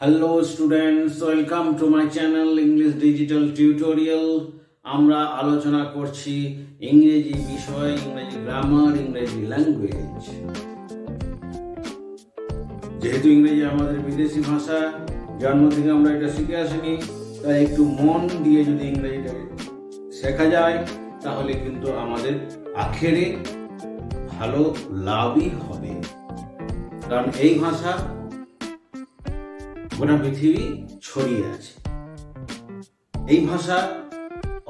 Hello students, welcome to my channel English digital tutorial. আমরা আলোচনা করছি ইংরেজি বিষয়, ইংরেজি গ্রামার, ইংরেজি ল্যাঙ্গুয়েজ। যেহেতু ইংরেজি আমাদের বিদেশি ভাষা, জন্ম থেকে আমরা এটা শিখে আসিনি, তাই একটু মন দিয়ে যদি ইংরেজিটা শেখা যায় তাহলে কিন্তু আমাদের আখেরে ভালো লাভই হবে। কারণ এই ভাষা গোটা পৃথিবী ছড়িয়ে আছে। এই ভাষা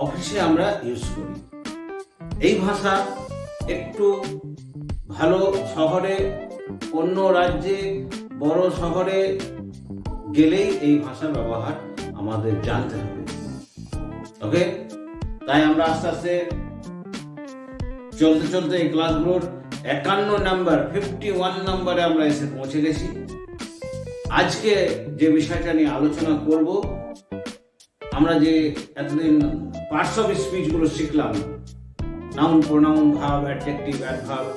অফিসে আমরা ইউজ করি। এই ভাষা একটু ভালো শহরে, অন্য রাজ্যে, বড় শহরে গেলেই এই ভাষার ব্যবহার আমাদের জানতে হবে। ওকে, তাই আমরা আস্তে আস্তে চলতে চলতে এই ক্লাসগুলোর 51 নাম্বার 51 নাম্বারে আমরা এসে পৌঁছে গেছি। আজকে যে বিষয়টা নিয়ে আলোচনা করব, আমরা যে এতদিন পার্টস অফ স্পিচ গুলো শিখলাম, noun, pronoun, verb, adjective, adverb,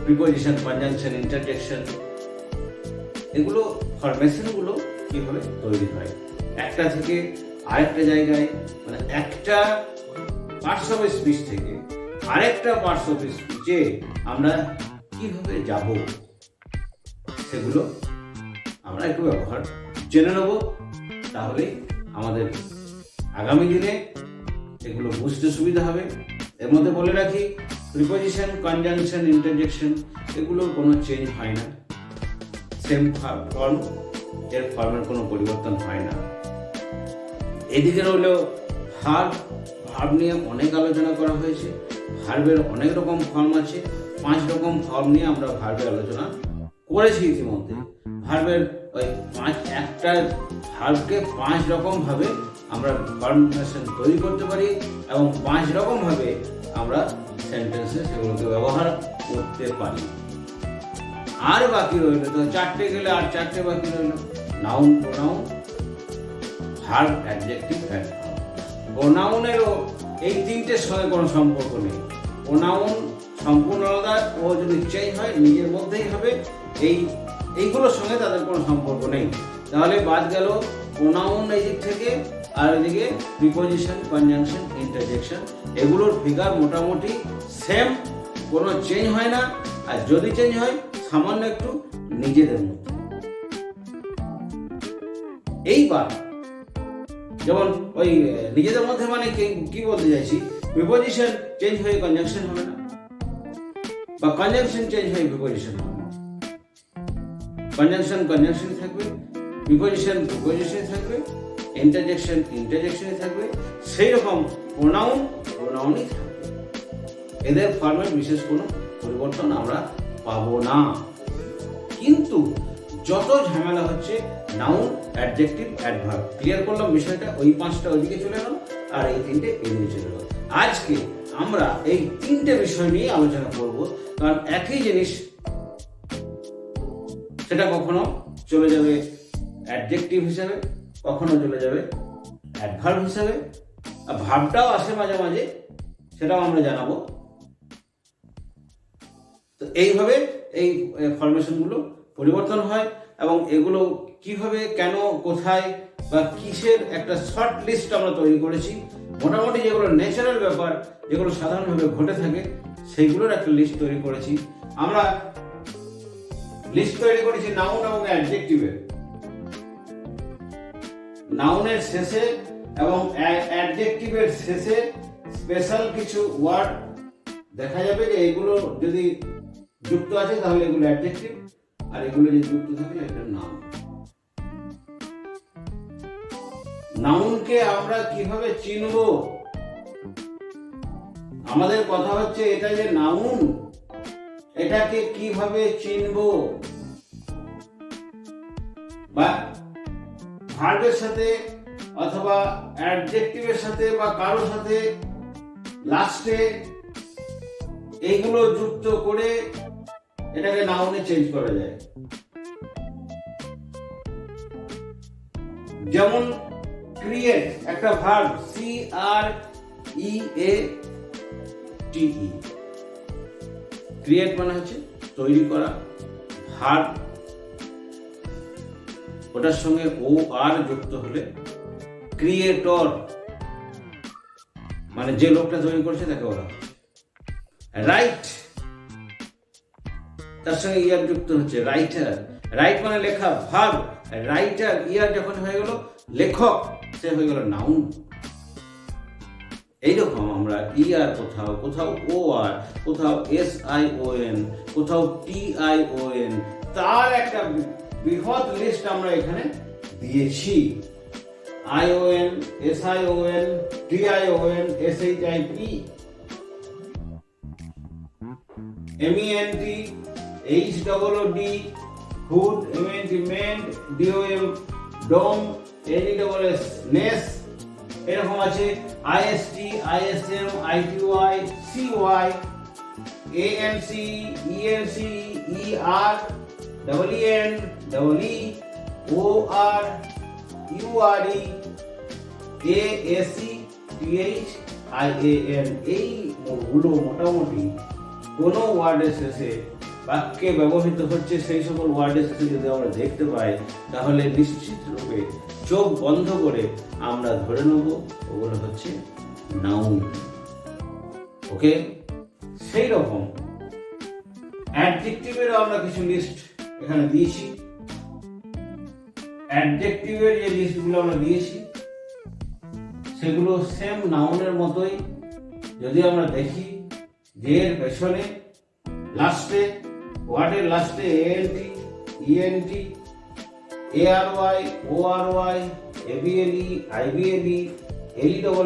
preposition, conjunction, interjection, এগুলো ফরমেশন গুলো কিভাবে তৈরি হয় একটা থেকে আরেকটা জায়গায়, মানে একটা পার্টস অফ স্পিচ থেকে আরেকটা পার্টস অফ স্পিচে আমরা কিভাবে যাব, সেগুলো আমরা একটু ব্যবহার জেনে নেব। তাহলে আমাদের আগামী দিনে এগুলো বুঝতে সুবিধা হবে। এর মধ্যে বলে রাখি, প্রিপোজিশন, কনজাংশন, ইন্টারজেকশন এগুলোর কোনো চেঞ্জ হয় না। সেম ফর্ম, এর ফর্মের কোনো পরিবর্তন হয় না। এদিকে রইলেও ভার্ব নিয়ে অনেক আলোচনা করা হয়েছে। ভার্বের অনেক রকম ফর্ম আছে। 5 রকম ফর্ম নিয়ে আমরা ভার্বের আলোচনা করেছি ইতিমধ্যে। ভার্বের ওই একটা ভার্বকে 5 রকম ভাবে আমরা ফরমেশন তৈরি করতে পারি এবং 5 রকম ভাবে আমরা সেন্টেন্সে সেগুলোকে ব্যবহার করতে পারি। আর বাকি রইল তো 4টে গেলে আর 4টে বাকি রইল, noun, pronoun, verb, adjective, adverb. প্রোনাউনেরও এই 3টের সঙ্গে কোনো সম্পর্ক নেই। প্রোনাউন সম্পূর্ণ আলাদা, ও যদি চেঞ্জ হয় নিজের মধ্যেই হবে। এইগুলোর সঙ্গে তাদের কোনো সম্পর্ক নেই। তাহলে বাদ গেল প্রোনাউন এই দিক থেকে, আর ওইদিকে প্রিপোজিশন, কনজাংশন, ইন্টারজেকশন, এগুলোর ফিগার মোটামুটি সেম, কোনো চেঞ্জ হয় না। আর যদি চেঞ্জ হয় সামান্য একটু নিজেদের মধ্যে। এইবার যেমন ওই নিজেদের মধ্যে মানে কি বলতে চাইছি, প্রিপোজিশন চেঞ্জ হয়ে কনজাংশন হবে না, বা কনজাংশন চেঞ্জ হয়ে প্রিপোজিশন হবে না। কনজাংশন কনজাংশনই থাকবে, প্রিপোজিশন প্রিপোজিশনই থাকবে, ইন্টারজেকশন ইন্টারজেকশনই থাকবে। সেই রকম প্রোনাউনই থাকবে। এদের ফর্মের বিশেষ কোনো পরিবর্তন আমরা পাবো না। কিন্তু যত ঝামেলা হচ্ছে নাউন, অ্যাডজেক্টিভ, অ্যাডভার্ব। ক্লিয়ার করলাম বিষয়টা। ওই 5টা ওইদিকে চলে গেল আর এই 3টে এদিকে চলে গেল। আজকে আমরা এই 3টে বিষয় নিয়ে আলোচনা করব। কারণ একই জিনিস, সেটা কখনো চলে যাবে অ্যাডজেক্টিভ হিসাবে, কখনো চলে যাবে অ্যাডভার্ব হিসাবে, আর ভার্বটাও আসে মাঝে মাঝে, সেটাও আমরা জানাবো। তো এইভাবে এই ফরমেশনগুলো পরিবর্তন হয় এবং এগুলো কিভাবে, কেন, কোথায় বা কিসের একটা শর্ট লিস্ট আমরা তৈরি করেছি। মোটামুটি যেগুলো ন্যাচারাল ব্যাপার, যেগুলো সাধারণভাবে ঘটে থাকে, সেইগুলোর একটা লিস্ট তৈরি করেছি। আমরা লিস্ট তৈরি করেছি নাউন এবং অ্যাডজেক্টিভের। নাউনের শেষে এবং অ্যাডজেক্টিভের শেষে স্পেশাল কিছু ওয়ার্ড দেখা যাবে যে এগুলো যদি যুক্ত আছে তাহলে এগুলো অ্যাডজেক্টিভ, আর এগুলো যদি যুক্ত থাকে এটা নাউন। নাউনকে আমরা কিভাবে চিনব? আমাদের কথা হচ্ছে এটা যে নাউন, এটাকে কিভাবে চিনব? বা ভার্বের সাথে অথবা অ্যাডজেক্টিভের সাথে বা কারোর সাথে লাস্টে এইগুলো যুক্ত করে এটাকে নাউনে চেঞ্জ করা যায়। যেমন ক্রিয়েট একটা ভার্ব, CREATE। ক্রিয়েট মানে হচ্ছে তৈরি করা। ভার্ব ওটার সঙ্গে ও আর যুক্ত হলে ক্রিয়েটর, মানে যে লোকটা তৈরি করছে তাকে বলা হয়। রাইট, তার সঙ্গে ইয়ার যুক্ত হচ্ছে রাইটার। রাইট মানে লেখা, ভার্ব। রাইটার ইয়ার যখন হয়ে গেল লেখক, সে হয়ে গেল নাউন। এইরকম আমরা ইয়ার কোথাও কোথাও ও আর, কোথাও SION, কোথাও TION, তার একটা বৃহৎ লিস্ট আমরা এখানে দিয়েছি। ION, SION, TION, SHIP, MENT, HOOD, hood, MENT mend, DOM dom, NESS ness, এরকম আছে IST, ISM, ITY, CY, ANC, ENC, ER, EEN, EE, OR, URE, ASC, TH, IAN। এইগুলো মোটামুটি কোনো ওয়ার্ডের শেষে বাক্যে ব্যবহৃত হচ্ছে সেই সকল ওয়ার্ডের শেষে যদি আমরা দেখতে পাই, তাহলে নিশ্চিত রূপে চোখ বন্ধ করে আমরা ধরে নেব ওগুলো হচ্ছে নাউন। ওকে, সেই রকম অ্যাডজেক্টিভেরও আমরা কিছু লিস্ট এখানে দিয়েছি। অ্যাডজেক্টিভের যে লিস্টগুলো আমরা দিয়েছি সেগুলো সেম নাউনের মতোই। যদি আমরা দেখি যে এর পেছনে লাস্টে, ওয়ার্ডের লাস্টে ANT, ENT, ARY, ORY, ABLE, IBLE,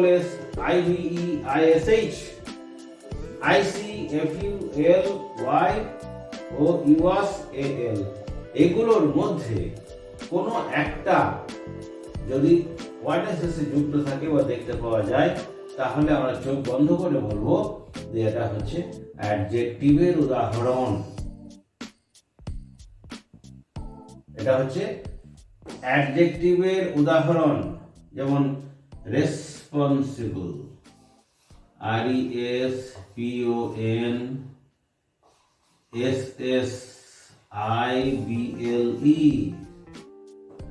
LESS, IBE, ISH, IC, FULY ও UAS AL, এগুলোর মধ্যে কোনো একটা যদি ওয়ার্ডের শেষে যুক্ত থাকে বা দেখতে পাওয়া যায়, তাহলে আমরা চোখ বন্ধ করে বলবো যে এটা হচ্ছে অ্যাডজেক্টিভের উদাহরণ। এটা হচ্ছে অ্যাডজেক্টিভের উদাহরণ। যেমন রেসপন্সিবল, RESPONSIBLE,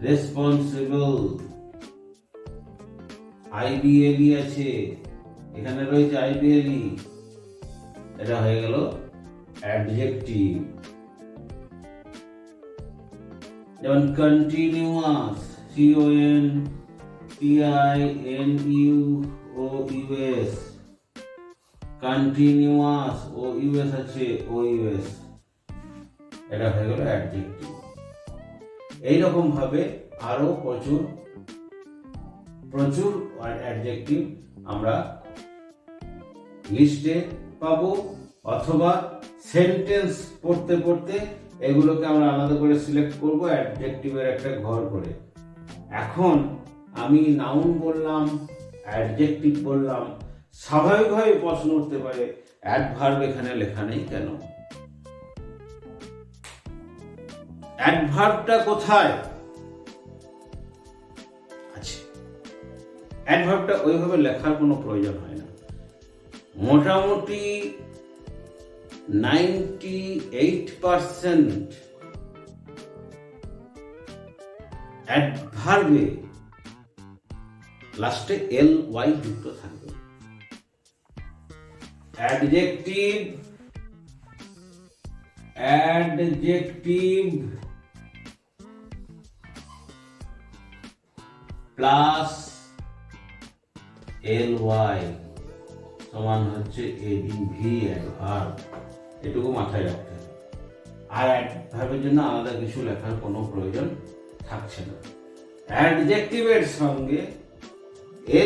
রেসপন্সিবল। IBLE আছে, এখানে রয়েছে IBLE, এটা হয়ে গেল অ্যাডজেক্টিভ। যেমন কন্টিনিউয়াস, CONTINUOUS, কন্টিনিউয়াস, OUS আছে, OUS, এটা হয়ে গেল অ্যাডজেক্টিভ। এইরকম ভাবে আরো প্রচুর অ্যাডজেক্টিভ আমরা লিস্টে পাবো, অথবা সেন্টেন্স পড়তে পড়তে এগুলোকে আমরা আলাদা করে সিলেক্ট করব অ্যাডজেক্টিভের একটা ঘর করে। এখন আমি নাউন বললাম, অ্যাডজেক্টিভ বললাম, স্বাভাবিকভাবে প্রশ্ন উঠতে পারে অ্যাডভার্ব এখানে লেখা নেই কেন? অ্যাডভার্বটা কোথায় আছে? অ্যাডভার্বটা ওইভাবে লেখার কোনো প্রয়োজন হয় না। মোটামুটি 98% অ্যাডভার্বে লাস্টে LY যুক্ত থাকবে। অ্যাডজেক্টিভ প্লাস LY সমান হচ্ছে ADV, অ্যাডভার্ব। এটুকু মাথায় রাখতে হবে। আর অ্যাডভার্বের জন্য আলাদা কিছু লেখার কোনো প্রয়োজন থাকছে না। অ্যাডজেক্টিভের সঙ্গে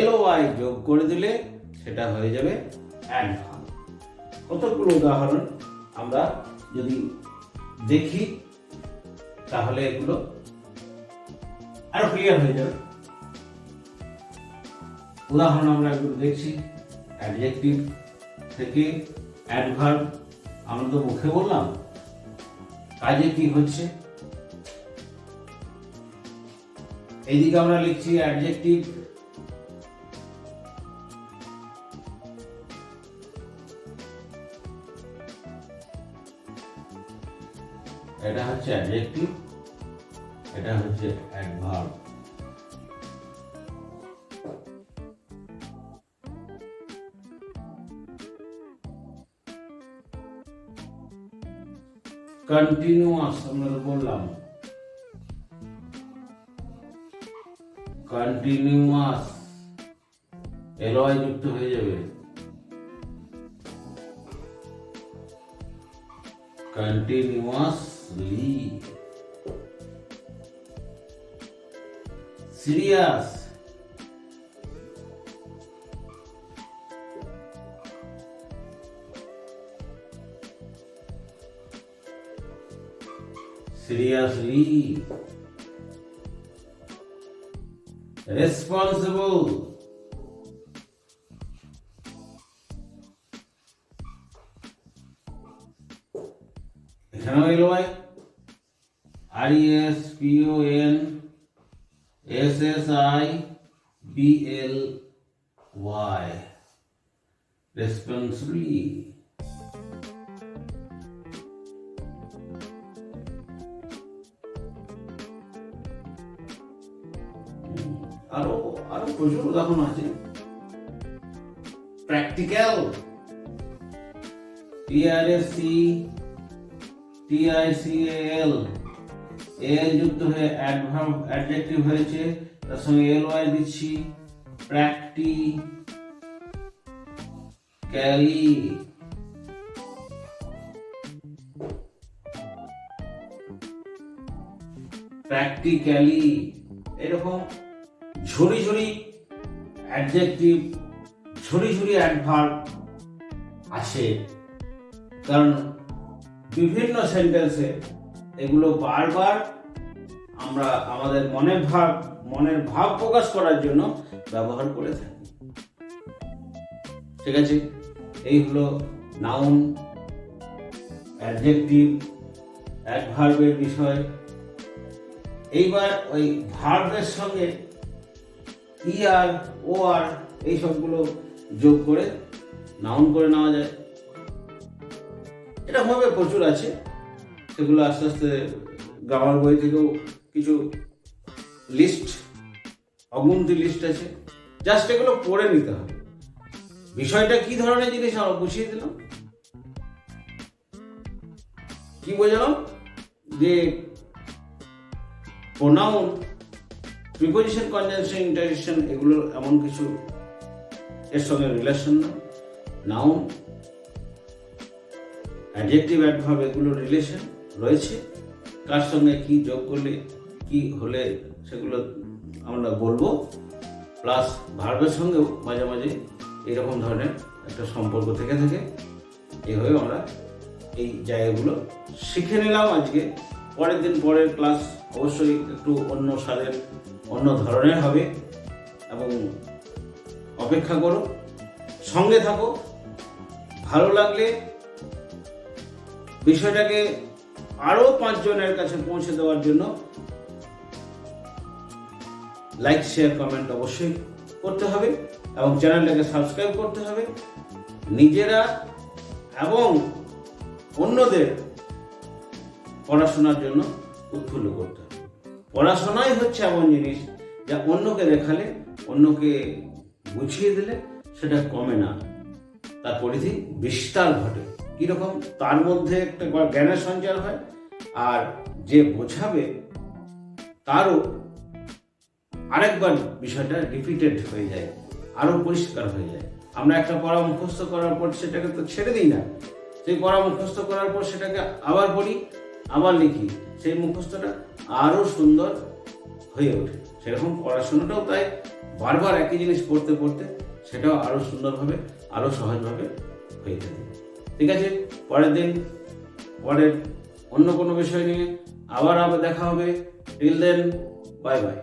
LY যোগ করে দিলে সেটা হয়ে যাবে অ্যাডভার্ব। কতগুলো উদাহরণ আমরা যদি দেখি তাহলে এগুলো আরো ক্লিয়ার হয়ে যাবে। উদাহরণ আমরা এগুলো দেখছি। অ্যাডজেক্টিভ থেকে অ্যাডভার্ব আমরা তো মুখে বললাম, কাজে কি হচ্ছে? এইদিকে আমরা লিখছি অ্যাডজেক্টিভ, এটা হচ্ছে অ্যাডজেক্টিভ। এটা হচ্ছে অ্যাডভার্ব। কন্টিনিউয়াস আমরা বললাম, কন্টিনিউয়াস এলওয়াই যুক্ত হয়ে যাবে, কন্টিনিউয়াসলি। সিরিয়াস, seriously, responsible, এখানেও এলো ভাই RESPONSIBLY, responsibly। আরো আরো প্রচুর উদাহরণ আছে। প্র্যাকটিক্যাল, PRACTICAL, এল যুক্ত হয়ে অ্যাডভার্ব অ্যাডজেক্টিভ হয়েছে, তার সঙ্গে এলওয়াই দিচ্ছি, প্র্যাকটিক্যালি। প্র্যাকটিক্যালি এরকম ঝুড়ি ঝুড়ি অ্যাডজেক্টিভ, ঝুড়ি ঝুড়ি অ্যাডভার্ব আছে, কারণ বিভিন্ন সেন্টেন্সে এগুলো বারবার আমরা আমাদের মনের ভাব প্রকাশ করার জন্য ব্যবহার করে থাকি। ঠিক আছে, এই হলো নাউন, অ্যাডজেক্টিভ, অ্যাডভার্বের বিষয়। এইবার ওই ভার্বের সঙ্গে ইআর, ওআর এই সবগুলো যোগ করে নাউন করে নেওয়া যায়। এটা ভাবে প্রচুর আছে, সেগুলো আস্তে আস্তে গ্রামার বই থেকেও কিছু লিস্ট, অগুন্তি লিস্ট আছে, জাস্ট এগুলো পড়ে নিতে হবে। বিষয়টা কি ধরনের জিনিস আমরা বুঝিয়ে দিলাম। কি বোঝালাম? যে প্রোনাউন, প্রিপোজিশন, কনজাংশন, ইন্টারজেকশন এগুলো এমন কিছু এর সঙ্গে রিলেশন না। নাউন, অ্যাডজেক্টিভ, অ্যাডভার্ব এগুলো রিলেশন রয়েছে, কার সঙ্গে কি যোগ করলে কি হলে সেগুলো আমরা বলবো। প্লাস ভার্বের সঙ্গেও মাঝে মাঝে এরকম ধরনের একটা সম্পর্ক থেকে থাকে। এইভাবে আমরা এই জায়গাগুলো শিখে নিলাম আজকে। পরের দিন পরের ক্লাস অবশ্যই একটু অন্য স্বাদের, অন্য ধরনের হবে, এবং অপেক্ষা করো, সঙ্গে থাকো। ভালো লাগলে বিষয়টাকে আরো 5 জনের কাছে পৌঁছে দেওয়ার জন্য লাইক, শেয়ার, কমেন্ট অবশ্যই করতে হবে, এবং চ্যানেলটাকে সাবস্ক্রাইব করতে হবে। নিজেরা এবং অন্যদের পড়াশোনার জন্য উৎফুল্ল করতে হবে। পড়াশোনাই হচ্ছে এমন জিনিস যা অন্যকে দেখালে, অন্যকে বুঝিয়ে দিলে সেটা কমে না, তার পরিধি বিস্তার ঘটে। কিরকম? তার মধ্যে একটা জ্ঞানের সঞ্চার হয়, আর যে বোঝাবে তারও আরেকবার বিষয়টা রিপিটেড হয়ে যায়, আরো পরিষ্কার হয়ে যায়। আমরা একটা পড়া মুখস্থ করার পর সেটাকে তো ছেড়ে দিই না, সেই পড়া মুখস্থ করার পর সেটাকে আবার পড়ি, আবার লিখি, সেই মুখস্থটা আরো সুন্দর হয়ে ওঠে। সেরকম পড়াশোনাটাও তাই বারবার একই জিনিস পড়তে পড়তে সেটাও আরো সুন্দরভাবে, আরো সহজভাবে হয়ে থাকে। ঠিক আছে, পরের দিন পরের অন্য কোনো বিষয় নিয়ে আবার দেখা হবে। Till then, bye by.